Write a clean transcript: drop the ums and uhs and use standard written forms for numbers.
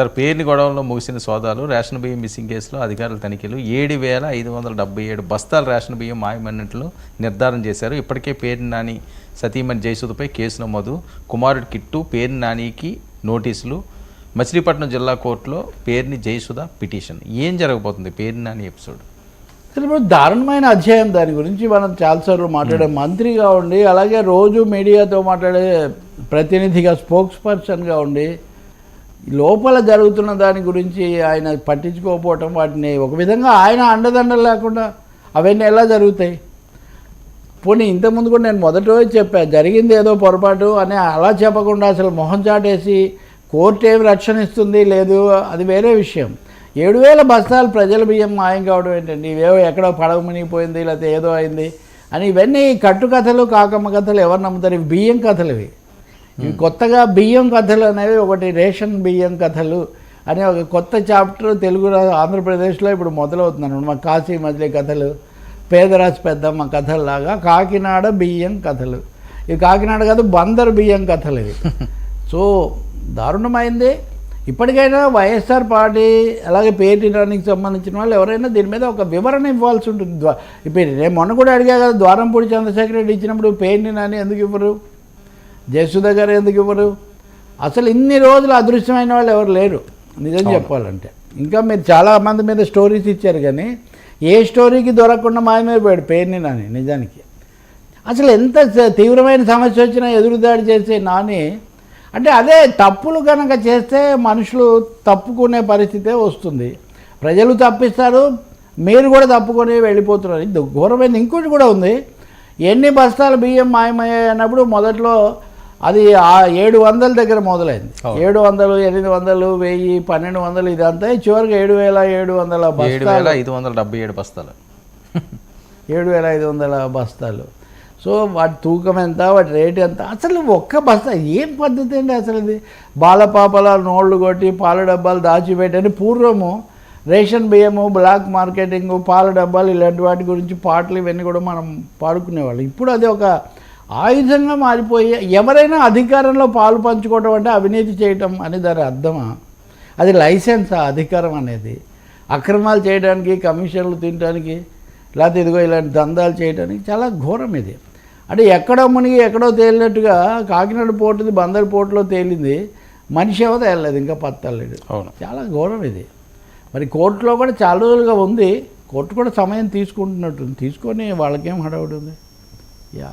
Sir పేరుని గొడవల్లో ముగిసిన సోదాలు రేషన్ బియ్యం మిస్సింగ్ కేసులో అధికారుల తనిఖీలు 7,577 బస్తాల రేషన్ బియ్యం మాయమైనట్లు నిర్ధారణ చేశారు. ఇప్పటికే పేర్ని నాని సతీమణి జయసుధపై కేసు నమోదు. కుమారుడు కిట్టు పేర్ని నానికి నోటీసులు. మచిలీపట్నం జిల్లా కోర్టులో పేర్ని జయసుధ పిటిషన్. ఏం జరగబోతుంది పేర్ని నాని ఎపిసోడ్? ఇప్పుడు దారుణమైన అధ్యాయం. దాని గురించి మనం చాలాసార్లు మాట్లాడే మంత్రిగా ఉండి, అలాగే రోజు మీడియాతో మాట్లాడే ప్రతినిధిగా, స్పోక్స్ పర్సన్గా ఉండి లోపల జరుగుతున్న దాని గురించి ఆయన పట్టించుకోకపోవటం, వాటిని ఒక విధంగా ఆయన అండదండలు లేకుండా అవన్నీ ఎలా జరుగుతాయి? పోనీ ఇంతకుముందు కూడా నేను మొదటి రోజు చెప్పాను, జరిగింది ఏదో పొరపాటు అని అలా చెప్పకుండా అసలు మొహం చాటేసి కోర్టు ఏమి రక్షణ ఇస్తుంది లేదు, అది వేరే విషయం. 7,000 బస్తాలు ప్రజల బియ్యం మాయం కావడం ఏంటండి? ఇవేవో ఎక్కడో పడవ మునిగిపోయింది లేకపోతే ఏదో అయింది అని, ఇవన్నీ కట్టుకథలు, కాకమ్మ కథలు. ఎవరు నమ్ముతారు? ఇవి బియ్యం కథలు. ఇవి కొత్తగా బియ్యం కథలు అనేవి ఒకటి, రేషన్ బియ్యం కథలు అనే ఒక కొత్త చాప్టర్ తెలుగు ఆంధ్రప్రదేశ్లో ఇప్పుడు మొదలవుతున్నాను. మా కాశీ మజిలీ కథలు, పేదరాజు పెద్దమ్మ కథల్లాగా కాకినాడ బియ్యం కథలు. ఇవి కాకినాడ కాదు, బందర్ బియ్యం కథలు ఇవి. సో దారుణమైంది. ఇప్పటికైనా వైఎస్ఆర్ పార్టీ అలాగే పేటీరానికి సంబంధించిన వాళ్ళు ఎవరైనా దీని మీద ఒక వివరణ ఇవ్వాల్సి ఉంటుంది. ఇప్పుడు నేను మొన్న కూడా అడిగా కదా, ద్వారంపూడి చంద్రశేఖర్ రెడ్డి ఇచ్చినప్పుడు పేర్ని నాని ఎందుకు ఇవ్వరు, జయసుధ గారు ఎందుకు ఇవ్వరు? అసలు ఇన్ని రోజులు అదృశ్యమైన వాళ్ళు ఎవరు లేరు నిజం చెప్పాలంటే. ఇంకా మీరు చాలామంది మీద స్టోరీస్ ఇచ్చారు కానీ ఏ స్టోరీకి దొరకకుండా మాయమైపోయాడు పేర్ని నాని. నిజానికి అసలు ఎంత తీవ్రమైన సమస్య వచ్చినా ఎదురుదాడి చేసే నాని అంటే అదే తప్పులు కనుక చేస్తే మనుషులు తప్పుకునే పరిస్థితే వస్తుంది. ప్రజలు తప్పిస్తారు, మీరు కూడా తప్పుకొని వెళ్ళిపోతున్నారు. ఇది ఘోరమైన ఇంకోటి కూడా ఉంది. ఎన్ని బస్తాల బియ్యం మాయమయ్యాయి అన్నప్పుడు మొదట్లో అది 700 దగ్గర మొదలైంది. 700, 800, 1000, 1200 ఇదంతా చివరికి 7,700 బస్తాలు, 7,577 బస్తాలు, 7,500 బస్తాలు. సో వాటి తూకం ఎంత, వాటి రేటు ఎంత? అసలు ఒక్క బస్తా ఏం పద్ధతి అండి అసలు? ఇది బాలపాపల నోళ్ళు కొట్టి పాల డబ్బాలు దాచిపెట్టని పూర్వము రేషన్ బియ్యము, బ్లాక్ మార్కెటింగ్, పాల డబ్బాలు ఇలాంటి వాటి గురించి పాటలు ఇవన్నీ కూడా మనం పాడుకునేవాళ్ళం. ఇప్పుడు అది ఒక ఆయుధంగా మారిపోయి ఎవరైనా అధికారంలో పాలు పంచుకోవడం అంటే అవినీతి చేయటం అని దాని అర్థమా? అది లైసెన్సా అధికారం అనేది? అక్రమాలు చేయడానికి, కమిషన్లు తినడానికి, లేకపోతే ఇదిగో ఇలాంటి దందాలు చేయడానికి చాలా ఘోరం ఇది. అంటే ఎక్కడో మునిగి ఎక్కడో తేలినట్టుగా కాకినాడ పోర్టుది బందర్ పోర్టులో తేలింది, మనిషి ఏమో తేలలేదు, ఇంకా పత్తలేదు. చాలా ఘోరం ఇది. మరి కోర్టులో కూడా చాలా రోజులుగా ఉంది, కోర్టు కూడా సమయం తీసుకుంటున్నట్టుంది. తీసుకొని వాళ్ళకేం హడావుడి ఉంది. యా.